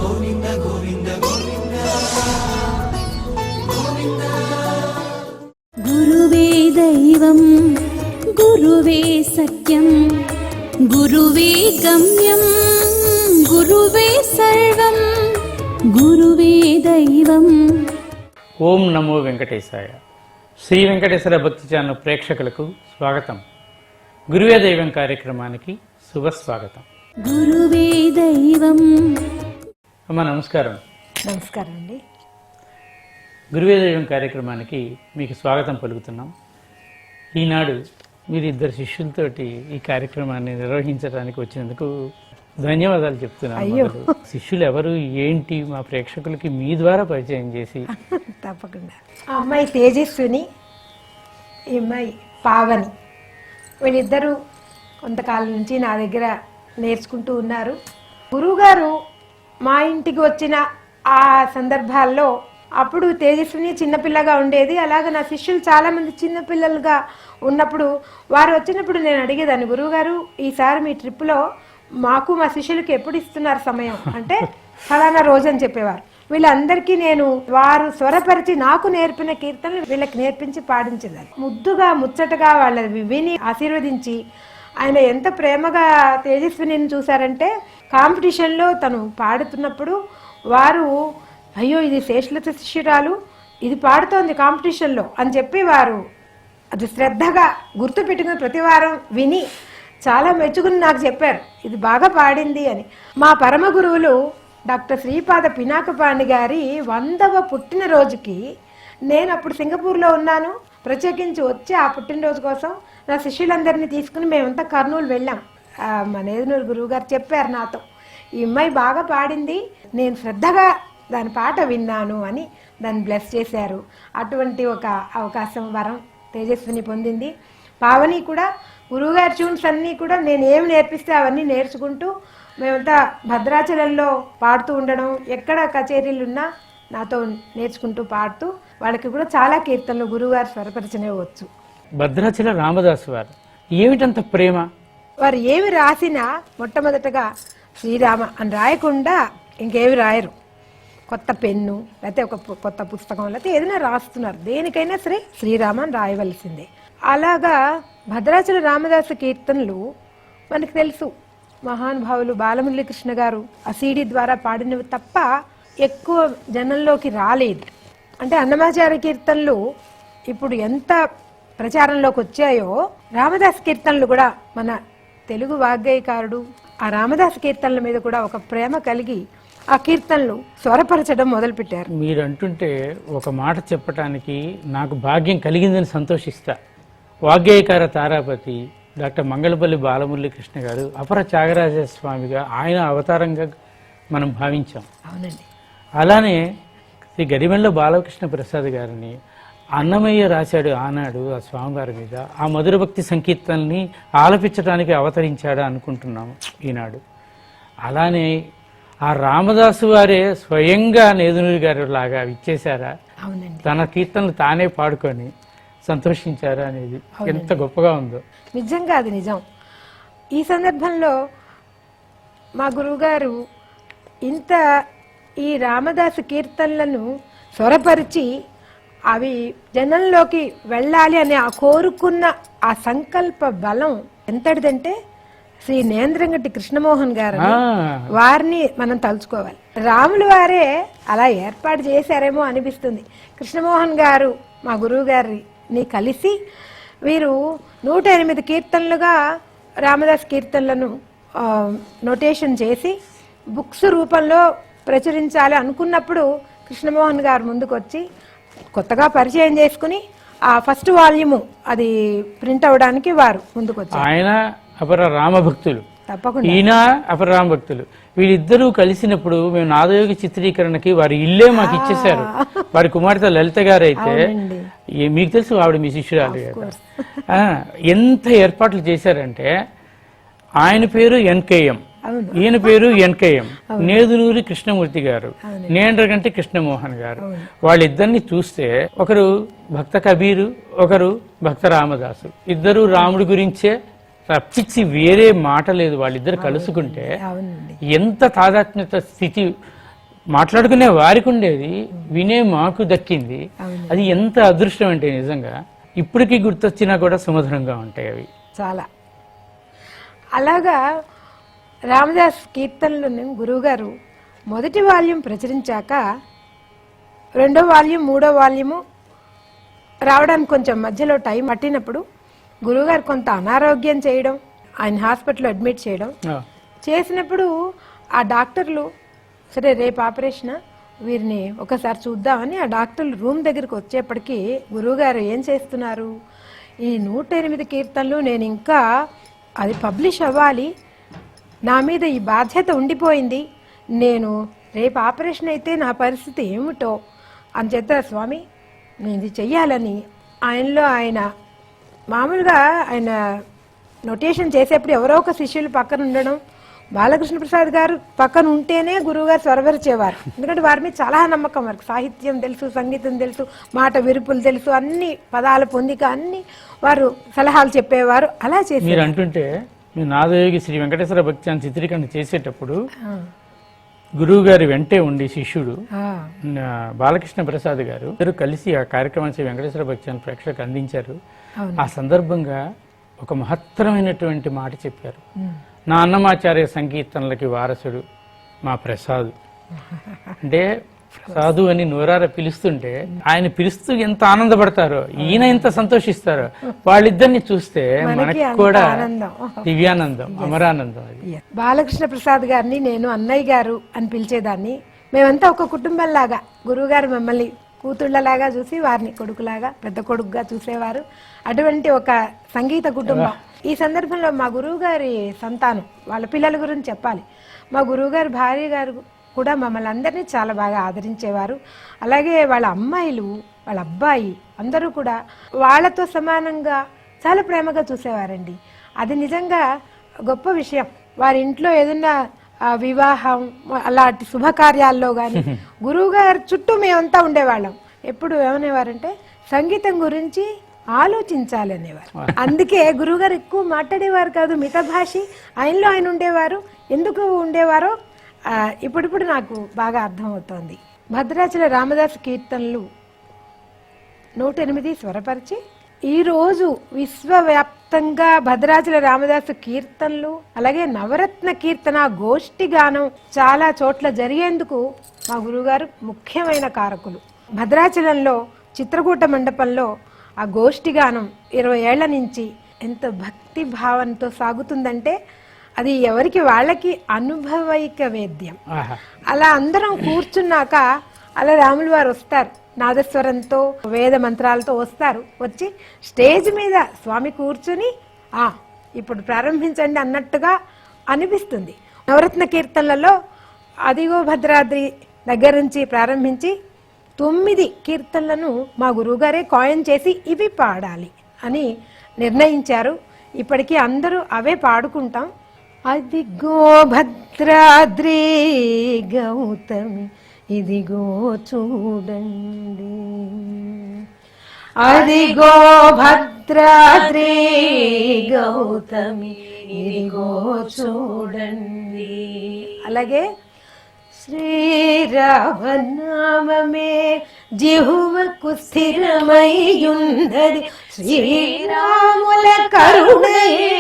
గోవింద గోవింద గోవింద గోవింద. గురువే దైవం గురువే సత్యం గురువే గమ్యం గురువే సర్వం గురువే దైవం. ఓం నమో వెంకటేశాయ. శ్రీ వెంకటేశ్వర భక్తి ఛానల్ ప్రేక్షకులకు స్వాగతం. గురువే దైవం కార్యక్రమానికి శుభస్వాగతం. గురువే దైవం. అమ్మ నమస్కారం. నమస్కారం అండి. గురువే దైవం కార్యక్రమానికి మీకు స్వాగతం పలుకుతున్నాం. ఈనాడు మీరు ఇద్దరు శిష్యులతోటి ఈ కార్యక్రమాన్ని నిర్వహించడానికి వచ్చినందుకు ధన్యవాదాలు చెప్తున్నాను. శిష్యులు ఎవరు ఏంటి మా ప్రేక్షకులకి మీ ద్వారా పరిచయం చేసి. తప్పకుండా. ఆ అమ్మాయి తేజస్విని, ఈ అమ్మాయి పావని. వీళ్ళిద్దరూ కొంతకాలం నుంచి నా దగ్గర నేర్చుకుంటూ ఉన్నారు. గురువుగారు మా ఇంటికి వచ్చిన ఆ సందర్భాల్లో అప్పుడు తేజస్విని చిన్నపిల్లగా ఉండేది. అలాగే నా శిష్యులు చాలామంది చిన్నపిల్లలుగా ఉన్నప్పుడు వారు వచ్చినప్పుడు నేను అడిగేదాన్ని, గురువుగారు ఈసారి మీ ట్రిప్లో మాకు మా శిష్యులకి ఎప్పుడు ఇస్తున్నారు సమయం అంటే ఫలానా రోజు అని చెప్పేవారు. వీళ్ళందరికీ నేను వారు స్వరపరిచి నాకు నేర్పిన కీర్తనలు వీళ్ళకి నేర్పించి పాడించేదాన్ని. ముద్దుగా ముచ్చటగా వాళ్ళ విని ఆశీర్వదించి ఆయన ఎంత ప్రేమగా తేజస్విని చూశారంటే కాంపిటీషన్లో తను పాడుతున్నప్పుడు వారు అయ్యో ఇది శేషలత శిష్యురాలు, ఇది పాడుతోంది కాంపిటీషన్లో అని చెప్పి వారు అది శ్రద్ధగా గుర్తు పెట్టుకుని ప్రతి వారం విని చాలా మెచ్చుకుని నాకు చెప్పారు ఇది బాగా పాడింది అని. మా పరమ గురువులు డాక్టర్ శ్రీపాద పినాకపాణి గారి 100వ పుట్టినరోజుకి నేను అప్పుడు సింగపూర్లో ఉన్నాను. ప్రత్యేకించి వచ్చి ఆ పుట్టినరోజు కోసం నా శిష్యులందరినీ తీసుకుని మేమంతా కర్నూలు వెళ్ళాం. మా నేదునూరు గురువు గారు చెప్పారు నాతో, ఈ అమ్మాయి బాగా పాడింది, నేను శ్రద్ధగా దాని పాట విన్నాను అని దాన్ని బ్లెస్ చేశారు. అటువంటి ఒక అవకాశం వరం తేజస్విని పొందింది. పావని కూడా గురువుగారి ట్యూన్స్ అన్నీ కూడా నేను ఏమి నేర్పిస్తే అవన్నీ నేర్చుకుంటూ మేమంతా భద్రాచలంలో పాడుతూ ఉండడం, ఎక్కడ కచేరీలు ఉన్నా నాతో నేర్చుకుంటూ పాడుతూ వాళ్ళకి కూడా చాలా కీర్తనలు గురువుగారు స్వరపరిచనేవచ్చు. భద్రాచల రామదాసు వారు ఏమిటంత ప్రేమ? వారు ఏమి రాసినా మొట్టమొదటగా శ్రీరామ అని రాయకుండా ఇంకేమి రాయరు. కొత్త పెన్ను లేకపోతే ఒక కొత్త పుస్తకం లేకపోతే ఏదైనా రాస్తున్నారు, దేనికైనా సరే శ్రీరామ అని రాయవలసిందే. అలాగా భద్రాచల రామదాసు కీర్తనలు మనకు తెలుసు. మహానుభావులు బాలమురళీకృష్ణ గారు ఆ సీడీ ద్వారా పాడినవి తప్ప ఎక్కువ జనంలోకి రాలేదు. అంటే అన్నమాచార్య కీర్తనలు ఇప్పుడు ఎంత ప్రచారంలోకి వచ్చాయో రామదాస్ కీర్తనలు కూడా మన తెలుగు వాగ్గేయకారుడు ఆ రామదాస్ కీర్తనల మీద కూడా ఒక ప్రేమ కలిగి ఆ కీర్తనలు స్వరపరచడం మొదలుపెట్టారు. మీరు అంటుంటే ఒక మాట చెప్పటానికి నాకు భాగ్యం కలిగిందని సంతోషిస్తా. వాగ్గేయకార తారాపతి డాక్టర్ మంగళపల్లి బాలమురళీకృష్ణ గారు అపర త్యాగరాజ స్వామిగా ఆయన అవతారంగా మనం భావించాం. అవునండి. అలానే శ్రీ గరిమెళ్ళ బాలకృష్ణ ప్రసాద్ గారిని అన్నమయ్య రాశాడు ఆనాడు ఆ స్వామివారి మీద. ఆ మధుర భక్తి సంకీర్తనల్ని ఆలపించడానికి అవతరించాడా అనుకుంటున్నాము ఈనాడు. అలానే ఆ రామదాసు వారే స్వయంగా నేదునూరి గారు లాగా ఇచ్చేశారా, తన కీర్తనలు తానే పాడుకొని సంతోషించారా అనేది ఎంత గొప్పగా ఉందో. నిజంగా అది నిజం. ఈ సందర్భంలో మా గురువుగారు ఇంత ఈ రామదాసు కీర్తనలను స్వరపరిచి అవి జనంలోకి వెళ్ళాలి అని ఆ కోరుకున్న ఆ సంకల్ప బలం ఎంతటిదంటే శ్రీ నేంద్రంగట్టి కృష్ణమోహన్ గారు వారిని మనం తలుచుకోవాలి. రాములు వారే అలా ఏర్పాటు చేశారేమో అనిపిస్తుంది. కృష్ణమోహన్ గారు మా గురువు గారిని కలిసి వీరు 108 కీర్తనలుగా రామదాస్ కీర్తనలను నోటేషన్ చేసి బుక్స్ రూపంలో ప్రచురించాలి అనుకున్నప్పుడు కృష్ణమోహన్ గారు ముందుకు వచ్చి కొత్తగా పరిచయం చేసుకుని ఆ ఫస్ట్ వాల్యూము అది ప్రింట్ అవడానికి వారు ముందుకు వచ్చారు. ఆయన అపర రామభక్తులు, తప్పకుండా ఈయన అపర రామభక్తులు. వీళ్ళిద్దరూ కలిసినప్పుడు మేము నాదయోగి చిత్రీకరణకి వారి ఇల్లే మాకు ఇచ్చేశారు. వారి కుమార్తె లలిత గారు అయితే మీకు తెలుసు, ఆవిడ మీ శిష్యురాలు. ఎంత ఏర్పాట్లు చేశారంటే ఆయన పేరు ఎన్కేఎం, ఈయన పేరు ఎన్కేఎం, నేదునూరి కృష్ణమూర్తి గారు, నేండ్రగంటి కృష్ణమోహన్ గారు. వాళ్ళిద్దరిని చూస్తే ఒకరు భక్త కబీరు, ఒకరు భక్త రామదాసు. ఇద్దరు రాముడి గురించే తప్పించి వేరే మాట లేదు. వాళ్ళిద్దరు కలుసుకుంటే ఎంత తాదాత్మ్యత స్థితి మాట్లాడుకునే వారికి ఉండేది, వినే మాకు దక్కింది. అది ఎంత అదృష్టం అంటే నిజంగా ఇప్పటికీ గుర్తొచ్చినా కూడా సుమధురంగా ఉంటాయి అవి చాలా. అలాగా రామదాస్ కీర్తనలను గురువుగారు మొదటి వాల్యూమ్ ప్రచురించాక రెండో వాల్యూమ్ మూడో వాల్యూము రావడానికి కొంచెం మధ్యలో టైం పట్టినప్పుడు గురువుగారు కొంత అనారోగ్యం చేయడం, ఆయన హాస్పిటల్లో అడ్మిట్ చేయడం చేసినప్పుడు ఆ డాక్టర్లు సరే రేపు ఆపరేషన్ వీరిని ఒకసారి చూద్దామని ఆ డాక్టర్లు రూమ్ దగ్గరికి వచ్చేప్పటికీ గురువుగారు ఏం చేస్తున్నారు, ఈ 108 కీర్తనలు నేను ఇంకా అది పబ్లిష్ అవ్వాలి, నా మీద ఈ బాధ్యత ఉండిపోయింది, నేను రేపు ఆపరేషన్ అయితే నా పరిస్థితి ఏమిటో అని చెప్తా స్వామి నేను ఇది చెయ్యాలని ఆయనలో ఆయన మామూలుగా ఆయన నోటేషన్ చేసేప్పుడు ఎవరో ఒక శిష్యులు పక్కన ఉండడం, బాలకృష్ణ ప్రసాద్ గారు పక్కన ఉంటేనే గురువుగారు స్వరవరిచేవారు. ఎందుకంటే వారి మీద చాలా నమ్మకం, వారికి సాహిత్యం తెలుసు, సంగీతం తెలుసు, మాట విరుపులు తెలుసు, అన్ని పదాల పొందిక అన్ని వారు సలహాలు చెప్పేవారు. అలా చేసి మీరు అంటుంటే నాదయోగి శ్రీ వెంకటేశ్వర భక్త్యాన్ని చిత్రీకరణ చేసేటప్పుడు గురువు గారి వెంటే ఉండి శిష్యుడు బాలకృష్ణ ప్రసాద్ గారు ఇద్దరు కలిసి ఆ కార్యక్రమాన్ని వెంకటేశ్వర భక్త్యాన్ని ప్రేక్షకులకు అందించారు. ఆ సందర్భంగా ఒక మహత్తరమైనటువంటి మాట చెప్పారు, నా అన్నమాచార్య సంకీర్తనలకి వారసుడు మా ప్రసాద్. అంటే ప్రసాదు అని నోరార పిలుస్తుంటే ఆయన పిలుస్తూ ఎంత ఆనందపడతారో, ఈయన ఎంత సంతోషిస్తారో, వాళ్ళిద్దరిని చూస్తే మనకి కూడా దివ్యానందం, అమరానందం. అది బాలకృష్ణ ప్రసాద్ గారిని నేను అన్నయ్య గారు అని పిలిచేదాన్ని. మేమంతా ఒక కుటుంబంలాగా, గురువు గారు మమ్మల్ని కూతుళ్ళలాగా చూసి వారిని కొడుకులాగా, పెద్ద కొడుకుగా చూసేవారు. అటువంటి ఒక సంగీత కుటుంబం. ఈ సందర్భంలో మా గురువు గారి సంతానం వాళ్ళ పిల్లల గురించి చెప్పాలి. మా గురువు గారి భార్య గారు కూడా మమ్మల్ని అందరినీ చాలా బాగా ఆదరించేవారు. అలాగే వాళ్ళ అమ్మాయిలు, వాళ్ళ అబ్బాయి అందరూ కూడా వాళ్ళతో సమానంగా చాలా ప్రేమగా చూసేవారండి. అది నిజంగా గొప్ప విషయం. వారి ఇంట్లో ఏదైనా వివాహం అలాంటి శుభకార్యాల్లో కానీ గురువు గారి చుట్టూ మేమంతా ఉండేవాళ్ళం. ఎప్పుడు ఏమనేవారంటే సంగీతం గురించి ఆలోచించాలి అనేవారు. అందుకే గురువుగారు ఎక్కువ మాట్లాడేవారు కాదు, మితభాషి. ఆయనలో ఆయన ఉండేవారు. ఎందుకు ఉండేవారో ఇప్పుడిప్పుడు నాకు బాగా అర్థమవుతోంది. భద్రాచల రామదాసు కీర్తనలు 108 స్వరపరిచి ఈరోజు విశ్వవ్యాప్తంగా భద్రాచల రామదాసు కీర్తనలు అలాగే నవరత్న కీర్తన గోష్ఠి గానం చాలా చోట్ల జరిగేందుకు మా గురువుగారు ముఖ్యమైన కారకులు. భద్రాచలంలో చిత్రకూట మండపంలో ఆ గోష్ఠి గానం 20 ఏళ్ల నుంచి ఎంత భక్తి భావంతో సాగుతుందంటే అది ఎవరికి వాళ్ళకి అనుభవైక వేద్యం. అలా అందరం కూర్చున్నాక అలా రాములు వారు వస్తారు, నాదస్వరంతో వేద మంత్రాలతో వస్తారు. వచ్చి స్టేజ్ మీద స్వామి కూర్చుని ఇప్పుడు ప్రారంభించండి అన్నట్టుగా అనిపిస్తుంది. నవరత్న కీర్తనలలో అదిగో భద్రాద్రి దగ్గర నుంచి ప్రారంభించి 9 కీర్తనలను మా గురువుగారే కాయిన్ చేసి ఇవి పాడాలి అని నిర్ణయించారు. ఇప్పటికీ అందరూ అవే పాడుకుంటాం. అదిగో భద్రాద్రి గౌతమి ఇదిగో చూడండి, అదిగో భద్రాద్రి గౌతమి ఇదిగో చూడండి. అలాగే శ్రీరామనామమే జిహువకు స్థిరమయ్యున్నది, శ్రీరాముల కరుణయే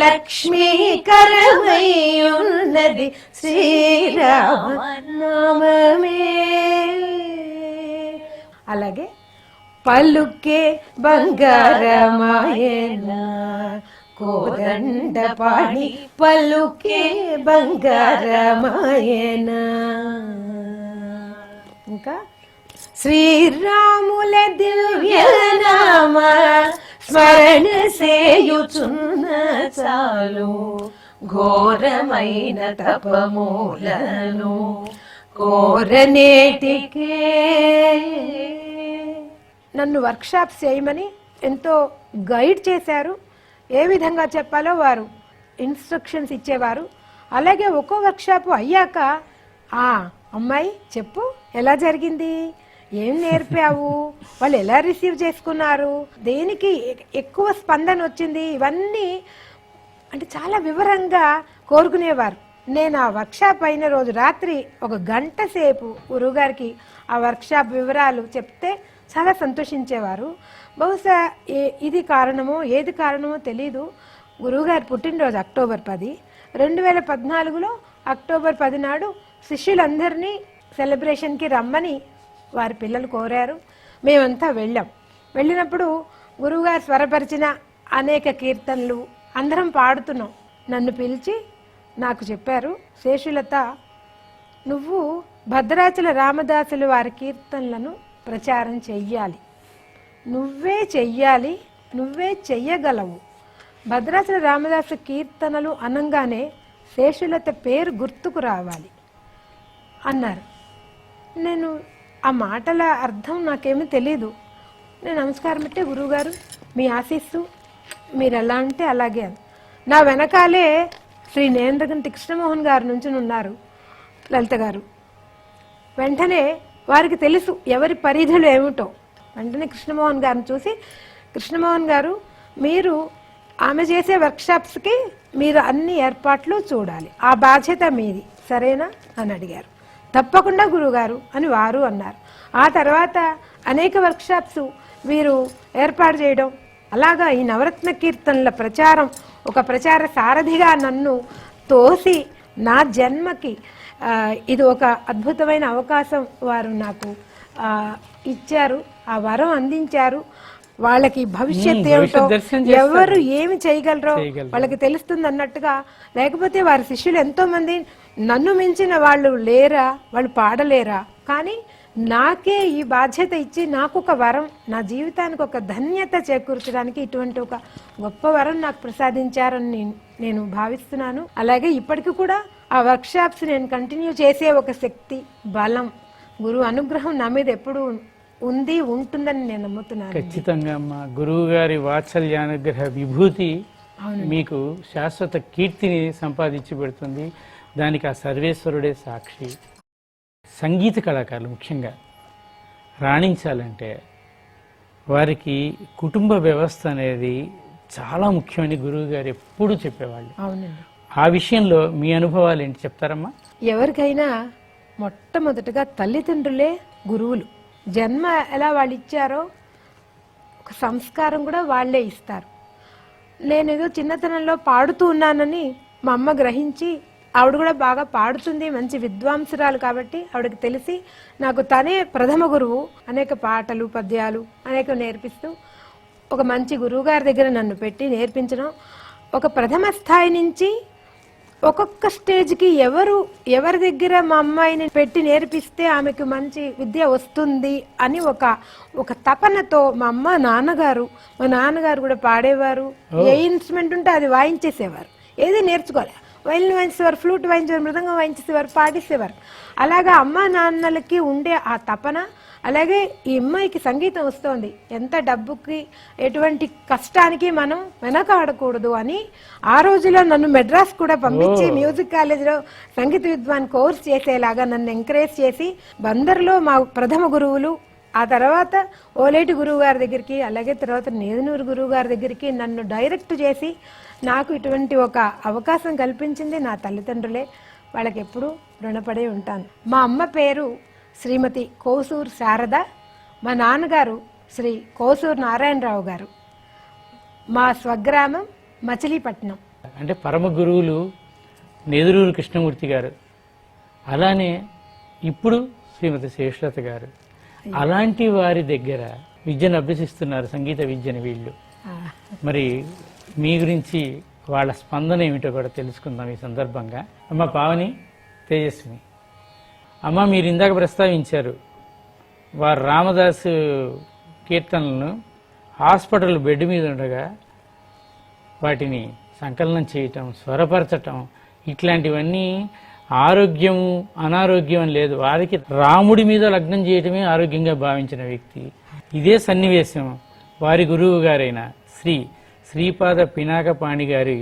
లక్ష్మీకరమయ్యున్నది, శ్రీరామనామమే. అలాగే పలుకే బంగారమాయన కోదండపాణి పలుకే బంగారమాయన. ఇంకా శ్రీరాముల దివ్యనామ స్మరణ సేయుచున్న చాలు, ఘోరమైన తపమూలను కోరనేటికే. నన్ను వర్క్షాప్స్ చేయమని ఎంతో గైడ్ చేశారు. ఏ విధంగా చెప్పాలో వారు ఇన్స్ట్రక్షన్స్ ఇచ్చేవారు. అలాగే ఒక్కో వర్క్షాప్ అయ్యాక అమ్మాయి చెప్పు ఎలా జరిగింది, ఏం నేర్పావు, వాళ్ళు ఎలా రిసీవ్ చేసుకున్నారు, దేనికి ఎక్కువ స్పందన వచ్చింది, ఇవన్నీ అంటే చాలా వివరంగా కోరుకునేవారు. నేను ఆ వర్క్షాప్ అయిన రోజు రాత్రి 1 గంట సేపు గురువుగారికి ఆ వర్క్షాప్ వివరాలు చెప్తే చాలా సంతోషించేవారు. బహుశా ఇది కారణమో ఏది కారణమో తెలీదు. గురువుగారి పుట్టినరోజు అక్టోబర్ 10, 2014లో అక్టోబర్ 10 నాడు శిష్యులందరినీ సెలబ్రేషన్కి రమ్మని వారి పిల్లలు కోరారు. మేమంతా వెళ్ళినప్పుడు గురువుగారు స్వరపరిచిన అనేక కీర్తనలు అందరం పాడుతున్నాం. నన్ను పిలిచి నాకు చెప్పారు, శేషులత, నువ్వు భద్రాచల రామదాసులు వారి కీర్తనలను ప్రచారం చెయ్యాలి, నువ్వే చెయ్యాలి, నువ్వే చెయ్యగలవు. భద్రాచల రామదాసు కీర్తనలు అనంగానే శేషులత పేరు గుర్తుకు రావాలి అన్నారు. నేను ఆ మాటల అర్థం నాకేమీ తెలీదు. నేను నమస్కారం పెట్టి, గురువుగారు మీ ఆశీస్సు, మీరు ఎలా అంటే అలాగే అని. నా వెనకాలే శ్రీ నేంద్రగంటి కృష్ణమోహన్ గారు నుంచి ఉన్నారు, లలిత గారు. వెంటనే వారికి తెలుసు ఎవరి పరిధులు ఏమిటో. వెంటనే కృష్ణమోహన్ గారిని చూసి, కృష్ణమోహన్ గారు, మీరు ఆమె చేసే వర్క్షాప్స్కి మీరు అన్ని ఏర్పాట్లు చూడాలి, ఆ బాధ్యత మీది, సరేనా అని అడిగారు. తప్పకుండా గురువుగారు అని వారు అన్నారు. ఆ తర్వాత అనేక వర్క్షాప్స్ వీరు ఏర్పాటు చేయడం, అలాగా ఈ నవరత్న కీర్తనల ప్రచారం ఒక ప్రచార సారథిగా నన్ను తోసి నా జన్మకి ఇది ఒక అద్భుతమైన అవకాశం వారు నాకు ఇచ్చారు, ఆ వరం అందించారు. వాళ్ళకి భవిష్యత్ ఏమిటో, ఎవరు ఏమి చేయగలరో వాళ్ళకి తెలుస్తుంది అన్నట్టుగా. లేకపోతే వారి శిష్యులు ఎంతో మంది నన్ను మించిన వాళ్ళు లేరా, వాళ్ళు పాడలేరా, కానీ నాకే ఈ బాధ్యత ఇచ్చి నాకు ఒక వరం, నా జీవితానికి ఒక ధన్యత చేకూర్చడానికి ఇటువంటి ఒక గొప్ప వరం నాకు ప్రసాదించారని నేను భావిస్తున్నాను. అలాగే ఇప్పటికి కూడా ఆ వర్క్షాప్స్ నేను కంటిన్యూ చేసే ఒక శక్తి, బలం, గురువు అనుగ్రహం నా మీద ఎప్పుడు ఉంది, ఉంటుందని నేను నమ్ముతున్నాను. ఖచ్చితంగా అమ్మా, గురువు గారి వాత్సల్యానుగ్రహ విభూతి మీకు శాశ్వత కీర్తిని సంపాదించి పెడుతుంది. దానికి ఆ సర్వేశ్వరుడే సాక్షి. సంగీత కళాకారులు ముఖ్యంగా రాణించాలంటే వారికి కుటుంబ వ్యవస్థ అనేది చాలా ముఖ్యమని గురువు గారు ఎప్పుడూ చెప్పేవాళ్ళు. అవునండి. ఆ విషయంలో మీ అనుభవాలు ఏంటి చెప్తారమ్మా? ఎవరికైనా మొట్టమొదటగా తల్లిదండ్రులే గురువులు. జన్మ ఎలా వాళ్ళు ఇచ్చారో ఒక సంస్కారం కూడా వాళ్లే ఇస్తారు. నేనేదో చిన్నతనంలో పాడుతూ ఉన్నానని మా అమ్మ గ్రహించి, ఆవిడ కూడా బాగా పాడుతుంది, మంచి విద్వాంసురాలు కాబట్టి ఆవిడకి తెలిసి నాకు తనే ప్రథమ గురువు. అనేక పాటలు, పద్యాలు అనేక నేర్పిస్తూ ఒక మంచి గురువుగారి దగ్గర నన్ను పెట్టి నేర్పించడం. ఒక ప్రథమ స్థాయి నుంచి ఒక్కొక్క స్టేజ్కి ఎవరి దగ్గర మా అమ్మాయిని పెట్టి నేర్పిస్తే ఆమెకు మంచి విద్య వస్తుంది అని ఒక తపనతో మా అమ్మ మా నాన్నగారు కూడా పాడేవారు. ఏ ఇన్స్ట్రుమెంట్ ఉంటే అది వాయించేసేవారు, ఏది నేర్చుకోలే. వైలిన్ వాయించేవారు, ఫ్లూట్ వాయించేవారు, మృదంగం వాయించేసేవారు, పాడేసేవారు. అలాగా అమ్మ నాన్నలకి ఉండే ఆ తపన. అలాగే ఈ అమ్మాయికి సంగీతం వస్తోంది, ఎంత డబ్బుకి ఎటువంటి కష్టానికి మనం వెనకాడకూడదు అని ఆ రోజులో నన్ను మెడ్రాస్ కూడా పంపించి మ్యూజిక్ కాలేజీలో సంగీత విద్వాన్ కోర్స్ చేసేలాగా నన్ను ఎంకరేజ్ చేసి, బందర్లో మా ప్రథమ గురువులు, ఆ తర్వాత ఓలేటి గురువు గారి దగ్గరికి, అలాగే తర్వాత నేదునూరు గురువు గారి దగ్గరికి నన్ను డైరెక్ట్ చేసి నాకు ఇటువంటి ఒక అవకాశం కల్పించింది నా తల్లిదండ్రులే. వాళ్ళకి ఎప్పుడూ రుణపడే ఉంటాను. మా అమ్మ పేరు శ్రీమతి కోసూరు శారద, మా నాన్నగారు శ్రీ కోసూరు నారాయణరావు గారు. మా స్వగ్రామం మచిలీపట్నం. అంటే పరమ గురువులు నేదురూరు కృష్ణమూర్తి గారు, అలానే ఇప్పుడు శ్రీమతి శేషలత గారు. అలాంటి వారి దగ్గర విద్యను అభ్యసిస్తున్నారు, సంగీత విద్యను వీళ్ళు. మరి మీ గురించి వాళ్ళ స్పందన ఏమిటో కూడా తెలుసుకుందాం ఈ సందర్భంగా. అమ్మ పావని, తేజస్విని, అమ్మ మీరు ఇందాక ప్రస్తావించారు వారు రామదాసు కీర్తనలను హాస్పిటల్ బెడ్ మీద ఉండగా వాటిని సంకలనం చేయటం, స్వరపరచటం, ఇట్లాంటివన్నీ ఆరోగ్యము అనారోగ్యం అని లేదు. వారికి రాముడి మీద లగ్నం చేయటమే ఆరోగ్యంగా భావించిన వ్యక్తి. ఇదే సన్నివేశం వారి గురువు గారైన శ్రీపాద పినాకపాణి గారి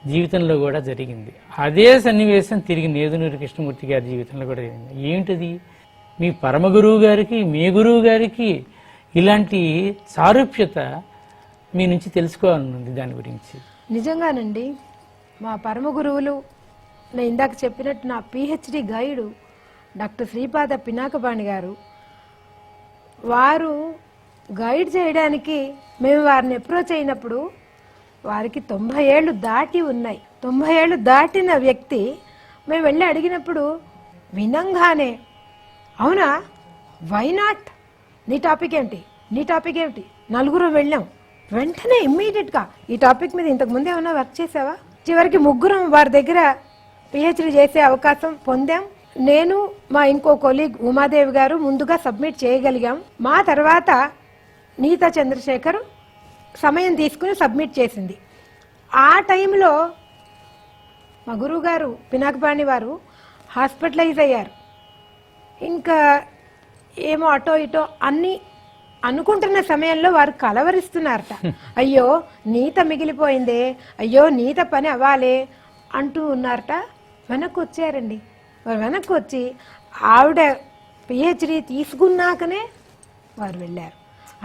జీవితంలో కూడా జరిగింది. అదే సన్నివేశం తిరిగి నేదునూరి కృష్ణమూర్తి గారి జీవితంలో కూడా జరిగింది. ఏమిటది? మీ పరమ గురువు గారికి మీ గురువు గారికి ఇలాంటి సారూప్యత మీ నుంచి తెలుసుకోవాలనుంది దాని గురించి. నిజంగానండి, మా పరమ గురువులు నేను ఇందాక చెప్పినట్టు నా PhD guide doctor Sripada Pinakapani గారు, వారు గైడ్ చేయడానికి మేము వారిని అప్రోచ్ అయినప్పుడు వారికి 90 ఏళ్ళు దాటి ఉన్నాయి. 90 ఏళ్ళు దాటిన వ్యక్తి మేము వెళ్ళి అడిగినప్పుడు వినంగానే, అవునా, వై నాట్, నీ టాపిక్ ఏమిటి, నీ టాపిక్ ఏమిటి, నలుగురు వెళ్ళాం. వెంటనే ఇమ్మీడియట్గా ఈ టాపిక్ మీద ఇంతకుముందు ఏమైనా వర్క్ చేసావా? చివరికి ముగ్గురం వారి దగ్గర పిహెచ్డి చేసే అవకాశం పొందాం. నేను, మా ఇంకో కొలీగ్ ఉమాదేవి గారు ముందుగా సబ్మిట్ చేయగలిగాం. మా తర్వాత నీతా చంద్రశేఖర్ సమయం తీసుకుని సబ్మిట్ చేసింది. ఆ టైంలో మా గురువు గారు పినాకపాణి వారు హాస్పిటలైజ్ అయ్యారు. ఇంకా ఏమో అటో ఇటో అన్ని అనుకుంటున్న సమయంలో వారు కలవరిస్తున్నారట. అయ్యో నీత మిగిలిపోయిందే, అయ్యో నీత పని అవ్వాలే అంటూ ఉన్నారట. వెనక్కి వచ్చారండి. వారు వెనక్కి వచ్చి ఆవిడ పిహెచ్డి తీసుకున్నాకనే వారు వెళ్ళారు.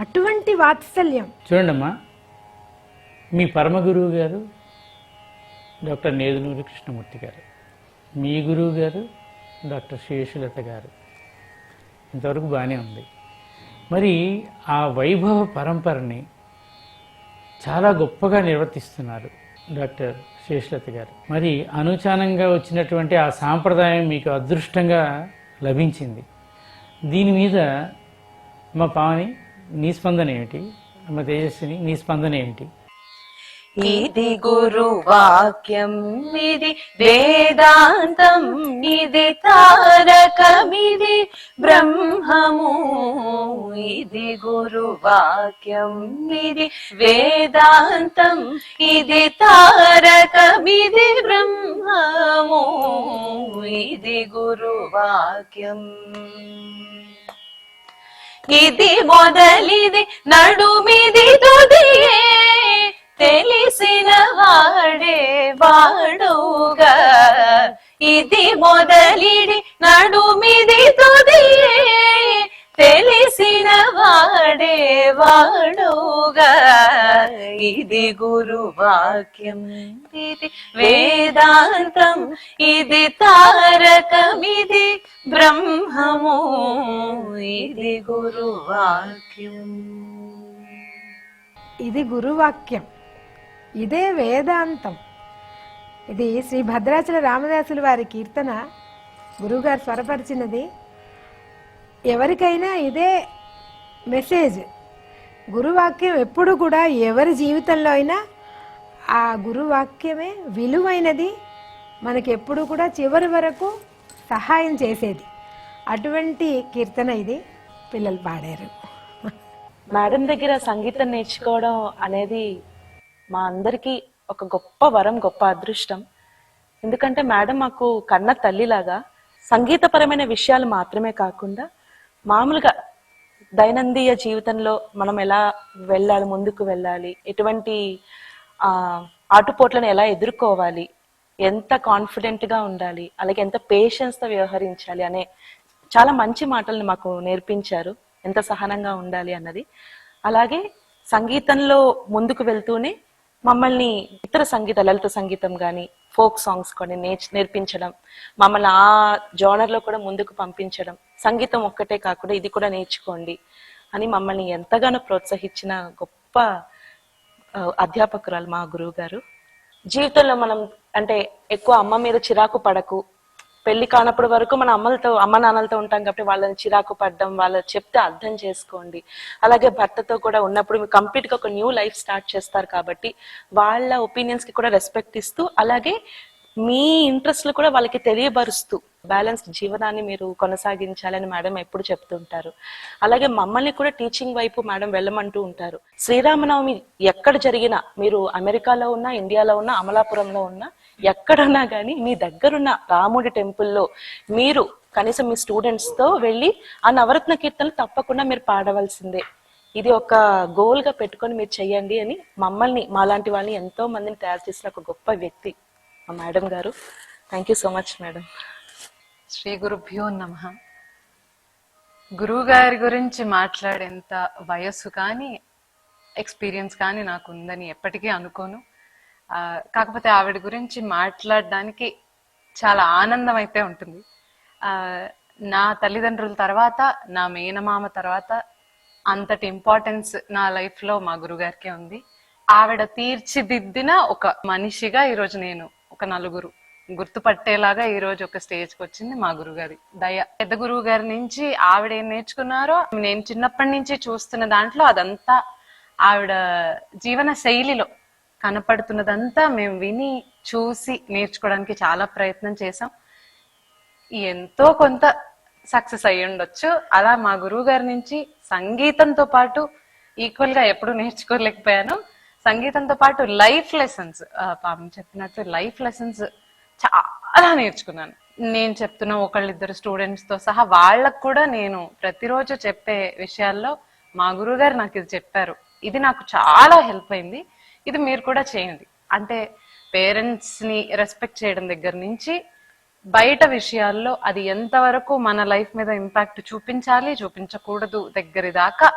అటువంటి వాత్సల్యం. చూడండమ్మా, మీ పరమ గురువు గారు డాక్టర్ నేదునూరి కృష్ణమూర్తి గారు, మీ గురువు గారు డాక్టర్ శేషులత గారు. ఇంతవరకు బాగానే ఉంది. మరి ఆ వైభవ పరంపరని చాలా గొప్పగా నిర్వర్తిస్తున్నారు డాక్టర్ శేషులత గారు. మరి అనుచానంగా వచ్చినటువంటి ఆ సాంప్రదాయం మీకు అదృష్టంగా లభించింది. దీని మీద మా పావని నీ స్పందన ఏమిటి? మా తేజస్విని నీ స్పందన ఏమిటి? ఇది గురు వాక్యం, ఇది వేదాంతం, ఇది తారకమిది బ్రహ్మము. ఇది గురు వాక్యం, ఇది వేదాంతం, ఇది తారకమిది బ్రహ్మము. ఇది గురు వాక్యం. ఇది మొదలిది నడుమిది తుదియే, తెలిసిన వాడే వాడుగా. ఇది మొదలిడి నడుమిది తుదియే, తెలిసిన వాడే వాడుగా. ఇది గురు వాక్యం, ఇది వేదాంతం, ఇది తారకమిది బ్రహ్మము. ఇది గురు వాక్యం. ఇది గురువాక్యం, ఇదే వేదాంతం. ఇది శ్రీ భద్రాచల రామదాసుల వారి కీర్తన, గురువుగారు స్వరపరిచినది. ఎవరికైనా ఇదే మెసేజ్. గురువాక్యం ఎప్పుడు కూడా ఎవరి జీవితంలో అయినా ఆ గురువాక్యమే విలువైనది, మనకి ఎప్పుడు కూడా చివరి వరకు సహాయం చేసేది. అటువంటి కీర్తన ఇది. పిల్లలు పాడారు. మేడం దగ్గర సంగీతం నేర్చుకోవడం అనేది మా అందరికీ ఒక గొప్ప వరం, గొప్ప అదృష్టం. ఎందుకంటే మేడం మాకు కన్న తల్లిలాగా సంగీతపరమైన విషయాలు మాత్రమే కాకుండా మామూలుగా దైనందిన జీవితంలో మనం ఎలా వెళ్ళాలి, ముందుకు వెళ్ళాలి, ఎటువంటి ఆటుపోట్లను ఎలా ఎదుర్కోవాలి, ఎంత కాన్ఫిడెంట్ గా ఉండాలి, అలాగే ఎంత పేషెన్స్ తో వ్యవహరించాలి అనే చాలా మంచి మాటలను మాకు నేర్పించారు. ఎంత సహనంగా ఉండాలి అన్నది. అలాగే సంగీతంలో ముందుకు వెళ్తూనే మమ్మల్ని ఇతర సంగీత, లలిత సంగీతం కానీ ఫోక్ సాంగ్స్ కొన్ని నేర్పించడం, మమ్మల్ని ఆ జోనర్లో కూడా ముందుకు పంపించడం. సంగీతం ఒక్కటే కాకుండా ఇది కూడా నేర్చుకోండి అని మమ్మల్ని ఎంతగానో ప్రోత్సహించిన గొప్ప అధ్యాపకురాలు మా గురువు గారు. జీవితంలో మనం అంటే ఎక్కువ అమ్మ మీద చిరాకు పడకు. పెళ్లి కానప్పటి వరకు మన అమ్మ నాన్నలతో ఉంటాం కాబట్టి వాళ్ళని చిరాకు పడ్డం, వాళ్ళు చెప్తే అర్థం చేసుకోండి. అలాగే భర్తతో కూడా ఉన్నప్పుడు మీరు కంప్లీట్ గా ఒక న్యూ లైఫ్ స్టార్ట్ చేస్తారు కాబట్టి వాళ్ళ ఒపీనియన్స్ కి కూడా రెస్పెక్ట్ ఇస్తూ, అలాగే మీ ఇంట్రెస్ట్లు కూడా వాళ్ళకి తెలియబరుస్తూ బ్యాలెన్స్డ్ జీవనాన్ని మీరు కొనసాగించాలని మేడం ఎప్పుడు చెప్తుంటారు. అలాగే మమ్మల్ని కూడా టీచింగ్ వైపు మేడం వెళ్ళమంటూ ఉంటారు. శ్రీరామనవమి ఎక్కడ జరిగినా, మీరు అమెరికాలో ఉన్నా, ఇండియాలో ఉన్నా, అమలాపురంలో ఉన్నా, ఎక్కడున్నా కానీ మీ దగ్గరున్న రాముడి టెంపుల్లో మీరు కనీసం మీ స్టూడెంట్స్ తో వెళ్ళి ఆ నవరత్న కీర్తనలు తప్పకుండా మీరు పాడవలసిందే. ఇది ఒక గోల్ గా పెట్టుకొని మీరు చెయ్యండి అని మమ్మల్ని, మాలాంటి వాళ్ళని ఎంతో మందిని తయారు చేసిన ఒక గొప్ప వ్యక్తి మా మేడం గారు. Thank you so much madam. శ్రీ గురుభ్యో నమః. గురువు గారి గురించి మాట్లాడేంత వయస్సు కానీ ఎక్స్పీరియన్స్ కానీ నాకు ఉందని ఎప్పటికీ అనుకోను. కాకపోతే ఆవిడ గురించి మాట్లాడడానికి చాలా ఆనందం అయితే ఉంటుంది. నా తల్లిదండ్రుల తర్వాత, నా మేనమామ తర్వాత అంతటి ఇంపార్టెన్స్ నా లైఫ్ లో మా గురుగారికే ఉంది. ఆవిడ తీర్చిదిద్దిన ఒక మనిషిగా ఈరోజు నేను ఒక నలుగురు గుర్తుపట్టేలాగా ఈ రోజు ఒక స్టేజ్కి వచ్చింది మా గురుగారి దయ. పెద్ద గురువు గారి నుంచి ఆవిడ ఏం నేర్చుకున్నారో నేను చిన్నప్పటి నుంచి చూస్తున్న దాంట్లో అదంతా ఆవిడ జీవన శైలిలో కనపడుతున్నదంతా మేము విని చూసి నేర్చుకోవడానికి చాలా ప్రయత్నం చేసాం. ఎంతో కొంత సక్సెస్ అయ్యి ఉండొచ్చు. అలా మా గురువు గారి నుంచి సంగీతంతో పాటు ఈక్వల్ గా ఎప్పుడు నేర్చుకోలేకపోయాను. సంగీతంతో పాటు లైఫ్ లెసన్స్, పాపం చెప్పినట్టు లైఫ్ లెసన్స్ చాలా నేర్చుకున్నాను. నేను చెప్తున్న ఒకళ్ళిద్దరు స్టూడెంట్స్ తో సహా వాళ్ళకు కూడా నేను ప్రతిరోజు చెప్పే విషయాల్లో మా గురువు గారు నాకు ఇది చెప్పారు, ఇది నాకు చాలా హెల్ప్ అయింది, ఇది మీరు కూడా చేయండి. అంటే పేరెంట్స్ ని రెస్పెక్ట్ చేయడం దగ్గర నుంచి బయట విషయాల్లో అది ఎంతవరకు మన లైఫ్ మీద ఇంపాక్ట్ చూపించాలి చూపించకూడదు దగ్గర దాకా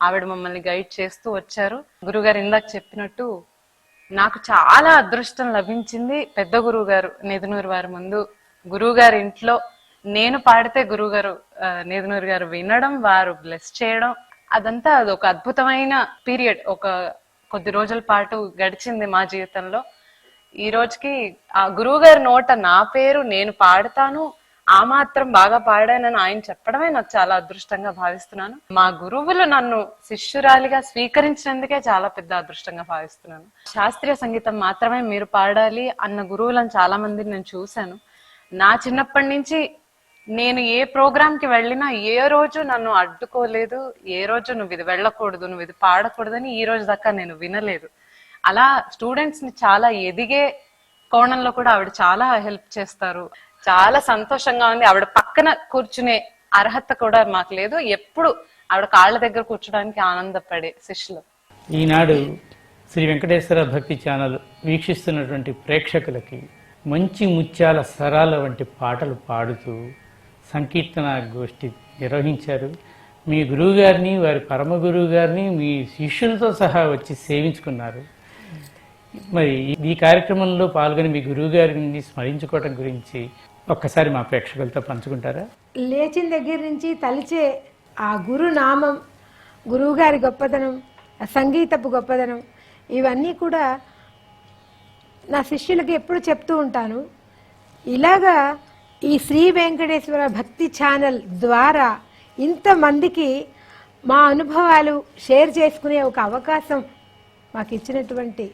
ఆవిడ మమ్మల్ని గైడ్ చేస్తూ వచ్చారు. గురుగారు ఇందాక చెప్పినట్టు నాకు చాలా అదృష్టం లభించింది. పెద్ద గురువు గారు నేదునూరు వారి ముందు గురువు గారి ఇంట్లో నేను పాడితే గురువుగారు నేదునూరు గారు వినడం, వారు బ్లెస్ చేయడం, అదంతా అదొక అద్భుతమైన పీరియడ్. ఒక కొద్ది రోజుల పాటు గడిచింది మా జీవితంలో. ఈ రోజుకి ఆ గురువు గారి నోట నా పేరు నేను పాడతాను, ఆ మాత్రం బాగా పాడానని ఆయన చెప్పడమే నాకు చాలా అదృష్టంగా భావిస్తున్నాను. మా గురువులు నన్ను శిష్యురాలిగా స్వీకరించినందుకే చాలా పెద్ద అదృష్టంగా భావిస్తున్నాను. శాస్త్రీయ సంగీతం మాత్రమే మీరు పాడాలి అన్న గురువులను చాలా మందిని నేను చూశాను. నా చిన్నప్పటి నుంచి నేను ఏ ప్రోగ్రామ్ కి వెళ్ళినా ఏ రోజు నన్ను అడ్డుకోలేదు, ఏ రోజు నువ్వు ఇది వెళ్ళకూడదు, నువ్వు ఇది పాడకూడదని ఈ రోజు దాకా నేను వినలేదు. అలా స్టూడెంట్స్ ని చాలా ఎదిగే కోణంలో కూడా ఆవిడ చాలా హెల్ప్ చేస్తారు. చాలా సంతోషంగా ఉంది. ఆవిడ పక్కన కూర్చునే అర్హత కూడా మాకు లేదు. ఎప్పుడు ఆవిడ కాళ్ళ దగ్గర కూర్చోడానికి ఆనందపడే శిష్యులు. ఈనాడు శ్రీ వెంకటేశ్వర భక్తి ఛానల్ వీక్షిస్తున్నటువంటి ప్రేక్షకులకి మంచి ముత్యాల సరాల వంటి పాటలు పాడుతూ సంకీర్తన గోష్ఠి నిర్వహించారు. మీ గురువు గారిని, వారి పరమ గురువు గారిని మీ శిష్యులతో సహా వచ్చి సేవించుకున్నారు. మరి ఈ కార్యక్రమంలో పాల్గొని మీ గురువు గారిని స్మరించుకోవటం గురించి ఒక్కసారి మా ప్రేక్షకులతో పంచుకుంటారా? లేచిన దగ్గర నుంచి తలిచే ఆ గురునామం, గురువుగారి గొప్పదనం, సంగీతపు గొప్పదనం, ఇవన్నీ కూడా నా శిష్యులకి ఎప్పుడు చెప్తూ ఉంటాను. ఇలాగా ఈ శ్రీ వెంకటేశ్వర భక్తి ఛానల్ ద్వారా ఇంతమందికి మా అనుభవాలు షేర్ చేసుకునే ఒక అవకాశం మాకు ఇచ్చినటువంటి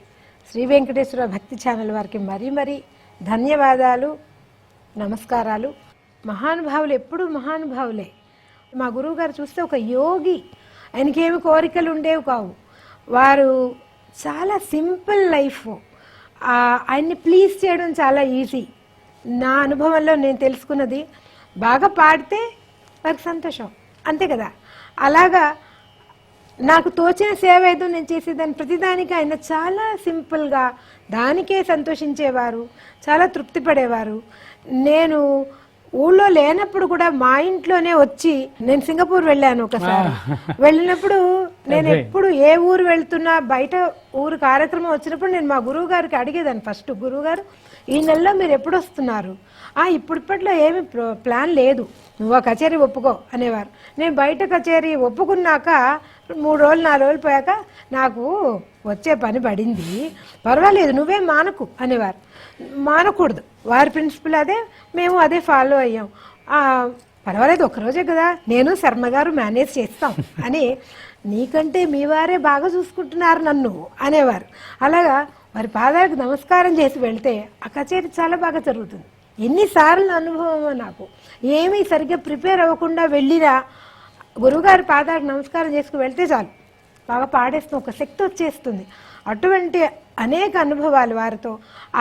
శ్రీ వెంకటేశ్వర భక్తి ఛానల్ వారికి మరీ మరీ ధన్యవాదాలు, నమస్కారాలు. మహానుభావులు ఎప్పుడూ మహానుభావులే. మా గురువు గారు చూస్తే ఒక యోగి, ఆయనకేమి కోరికలు ఉండేవి కావు. వారు చాలా సింపుల్ లైఫ్, ఆయన్ని ప్లీజ్ చేయడం చాలా ఈజీ. నా అనుభవంలో నేను తెలుసుకున్నది, బాగా పాడితే వారికి సంతోషం, అంతే కదా. అలాగా నాకు తోచిన సేవ ఏదో నేను చేసేదాన్ని ప్రతిదానికి ఆయన చాలా సింపుల్గా దానికే సంతోషించేవారు, చాలా తృప్తి పడేవారు. నేను ఊళ్ళో లేనప్పుడు కూడా మా ఇంట్లోనే వచ్చి, నేను సింగపూర్ వెళ్ళాను ఒకసారి, వెళ్ళినప్పుడు నేను ఎప్పుడు ఏ ఊరు వెళ్తున్నా, బయట ఊరు కార్యక్రమం వచ్చినప్పుడు నేను మా గురువు గారికి అడిగేదాన్ని. ఫస్ట్ గురువు గారు, ఈ నెలలో మీరు ఎప్పుడు వస్తున్నారు? ఇప్పట్లో ఏమి ప్లాన్ లేదు, నువ్వు ఆ కచేరీ ఒప్పుకో అనేవారు. నేను బయట కచేరీ ఒప్పుకున్నాక 3 రోజులు 4 రోజులు పోయాక, నాకు వచ్చే పని పడింది, పర్వాలేదు నువ్వేం మానకు అనేవారు. మానకూడదు, వారి ప్రిన్సిపల్ అదే, మేము అదే ఫాలో అయ్యాం. పర్వాలేదు ఒక్కరోజే కదా, నేను శర్మ గారు మేనేజ్ చేస్తాం అని, నీకంటే మీ వారే బాగా చూసుకుంటున్నారు నన్ను అనేవారు. అలాగా వారి పాదాలకు నమస్కారం చేసి వెళ్తే ఆ కచేరీ చాలా బాగా జరుగుతుంది. ఎన్నిసార్లు అనుభవమో నాకు. ఏమీ సరిగ్గా ప్రిపేర్ అవ్వకుండా వెళ్ళినా గురువుగారి పాదాలకు నమస్కారం చేసుకుని వెళ్తే చాలు, బాగా పాడేస్తాం, ఒక శక్తి వచ్చేస్తుంది. అటువంటి అనేక అనుభవాలు వారితో.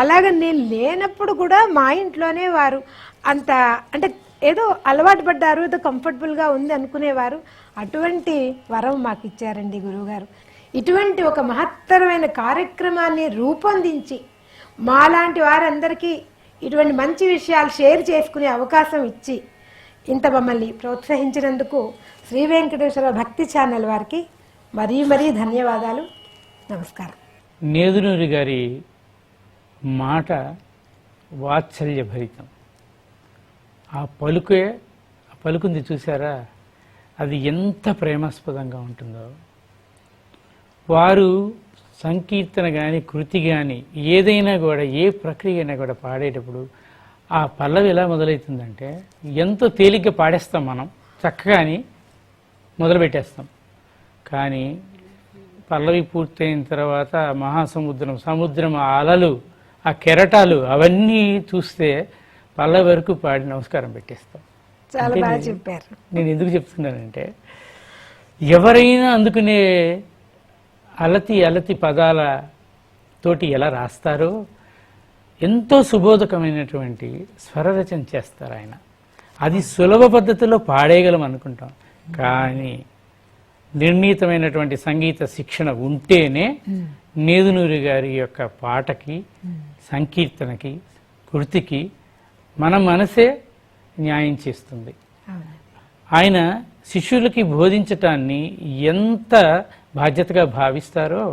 అలాగే నేను లేనప్పుడు కూడా మా ఇంట్లోనే వారు అంత, అంటే ఏదో అలవాటు పడ్డారు, ఏదో కంఫర్టబుల్గా ఉంది అనుకునేవారు. అటువంటి వరం మాకు ఇచ్చారండి గురువుగారు. ఇటువంటి ఒక మహత్తరమైన కార్యక్రమాన్ని రూపొందించి మాలాంటి వారందరికీ ఇటువంటి మంచి విషయాలు షేర్ చేసుకునే అవకాశం ఇచ్చి ఇంత మమ్మల్ని ప్రోత్సహించినందుకు శ్రీ వెంకటేశ్వర భక్తి ఛానల్ వారికి మరీ మరీ ధన్యవాదాలు, నమస్కారం. నేదునూరి గారి మాట వాత్సల్య భరితం. ఆ పలుకుంది చూసారా, అది ఎంత ప్రేమాస్పదంగా ఉంటుందో. వారు సంకీర్తన కానీ కృతి కానీ ఏదైనా కూడా, ఏ ప్రక్రియ అయినా కూడా పాడేటప్పుడు ఆ పల్లవి ఎలా మొదలవుతుందంటే ఎంతో తేలిగ్గా పాడేస్తాం మనం, చక్కగాని మొదలుపెట్టేస్తాం. కానీ పల్లవి పూర్తయిన తర్వాత సముద్రం ఆ అలలు, ఆ కెరటాలు అవన్నీ చూస్తే పల్లవి వరకు పాడి నమస్కారం పెట్టేస్తాం. చాలా బాగా చెప్పారు. నేను ఎందుకు చెప్తున్నానంటే, ఎవరైనా అందుకునే అలతి పదాల తోటి ఎలా రాస్తారో ఎంతో సుబోధకమైనటువంటి స్వరరచన చేస్తారు ఆయన. అది సులభ పద్ధతిలో పాడేయగలం అనుకుంటాం, కానీ నిర్ణీతమైనటువంటి సంగీత శిక్షణ ఉంటేనే నేదునూరి గారి యొక్క పాటకి, సంకీర్తనకి, కృతికి మన మనసే న్యాయం చేస్తుంది. ఆయన శిష్యులకి బోధించటాన్ని ఎంత బాధ్యతగా భావిస్తారో,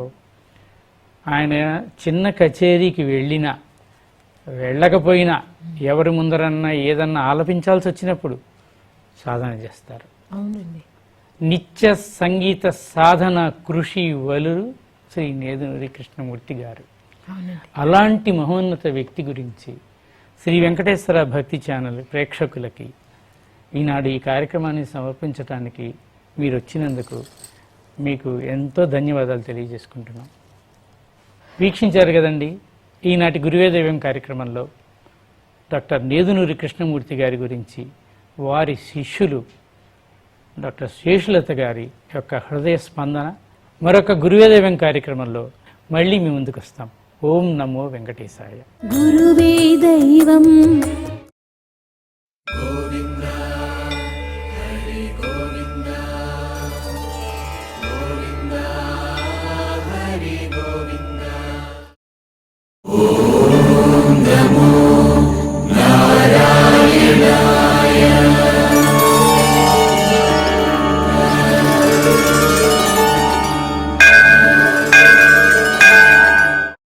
ఆయన చిన్న కచేరీకి వెళ్ళకపోయినా ఎవరి ముందరన్నా ఏదన్నా ఆలపించాల్సి వచ్చినప్పుడు సాధన చేస్తారు. అవునండి. నిత్య సంగీత సాధన కృషి వలురు శ్రీ నేదునూరి కృష్ణమూర్తి గారు. అలాంటి మహోన్నత వ్యక్తి గురించి శ్రీ వెంకటేశ్వర భక్తి ఛానల్ ప్రేక్షకులకి ఈనాడు ఈ కార్యక్రమాన్ని సమర్పించడానికి మీరు వచ్చినందుకు మీకు ఎంతో ధన్యవాదాలు తెలియజేసుకుంటున్నాం. వీక్షించారు కదండి ఈనాటి గురువేదైవం కార్యక్రమంలో డాక్టర్ నేదునూరి కృష్ణమూర్తి గారి గురించి, వారి శిష్యులు డాక్టర్ శేషులత గారి యొక్క హృదయ స్పందన. మరొక గురువేదైవం కార్యక్రమంలో మళ్ళీ మీ ముందుకు వస్తాం. ఓం నమో వెంకటేశాయ. గురువే దైవం